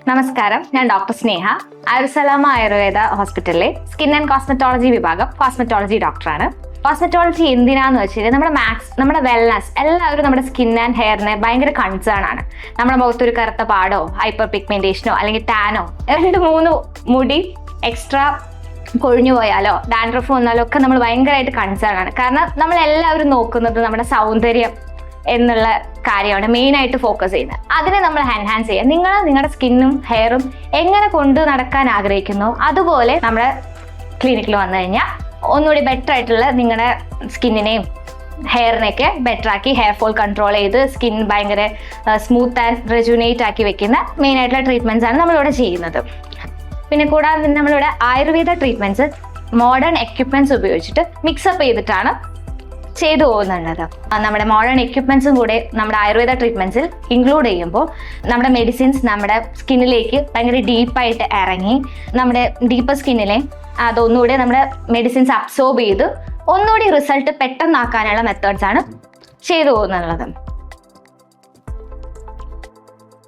നമസ്കാരം, ഞാൻ ഡോക്ടർ സ്നേഹ. ആയുർസലാമ ആയുർവേദ ഹോസ്പിറ്റലിലെ സ്കിൻ ആൻഡ് കോസ്മെറ്റോളജി വിഭാഗം കോസ്മെറ്റോളജി ഡോക്ടറാണ്. കോസ്മെറ്റോളജി എന്തിനാന്ന് വെച്ചാൽ നമ്മുടെ വെൽനസ്, എല്ലാവരും നമ്മുടെ സ്കിൻ ആൻഡ് ഹെയറിനെ ഭയങ്കര കൺസേൺ ആണ്. നമ്മുടെ മുഖത്തൊരു കറുത്ത പാടോ ഹൈപ്പർ പിഗ്മെന്റേഷനോ അല്ലെങ്കിൽ ടാനോ 2-3 മുടി എക്സ്ട്രാ കൊഴിഞ്ഞു പോയാലോ ഡാൻഡ്രഫ് വന്നാലോ ഒക്കെ നമ്മൾ ഭയങ്കരമായിട്ട് കൺസേൺ ആണ്. കാരണം നമ്മൾ എല്ലാവരും നോക്കുന്നത് നമ്മുടെ സൗന്ദര്യം എന്നുള്ള കാര്യമാണ് മെയിനായിട്ട് ഫോക്കസ് ചെയ്യുന്നത്. അതിനെ നമ്മൾ എൻഹാൻസ് ചെയ്യുക. നിങ്ങളുടെ സ്കിന്നും ഹെയറും എങ്ങനെ കൊണ്ടു നടക്കാൻ ആഗ്രഹിക്കുന്നു അതുപോലെ നമ്മുടെ ക്ലിനിക്കിൽ വന്നു കഴിഞ്ഞാൽ ഒന്നുകൂടി ബെറ്റർ ആയിട്ടുള്ള നിങ്ങളുടെ സ്കിന്നിനെയും ഹെയറിനെയൊക്കെ ബെറ്റർ ആക്കി ഹെയർ ഫോൾ കൺട്രോൾ ചെയ്ത് സ്കിൻ ഭയങ്കര സ്മൂത്ത് ആൻഡ് റെജുനേറ്റ് ആക്കി വെക്കുന്ന മെയിൻ ആയിട്ടുള്ള ട്രീറ്റ്മെൻറ്റ്സ് ആണ് നമ്മളിവിടെ ചെയ്യുന്നത്. പിന്നെ കൂടാതെ നമ്മളിവിടെ ആയുർവേദ ട്രീറ്റ്മെൻറ്റ്സ് മോഡേൺ എക്യുപ്മെൻറ്റ്സ് ഉപയോഗിച്ചിട്ട് മിക്സപ്പ് ചെയ്തിട്ടാണ് ചെയ്തു പോകുന്നുള്ളത്. നമ്മുടെ മോഡേൺ എക്യുപ്മെന്റ്സും കൂടെ നമ്മുടെ ആയുർവേദ ട്രീറ്റ്മെന്റ്സിൽ ഇൻക്ലൂഡ് ചെയ്യുമ്പോൾ നമ്മുടെ മെഡിസിൻസ് നമ്മുടെ സ്കിന്നിലേക്ക് ഭയങ്കര ഡീപ്പായിട്ട് ഇറങ്ങി നമ്മുടെ ഡീപ്പർ സ്കിന്നിലെ അതൊന്നുകൂടെ നമ്മുടെ മെഡിസിൻസ് അബ്സോർബ് ചെയ്ത് ഒന്നുകൂടി റിസൾട്ട് പെട്ടെന്നാക്കാനുള്ള മെത്തേഡ്സ് ആണ് ചെയ്തു പോകുന്നുള്ളത്.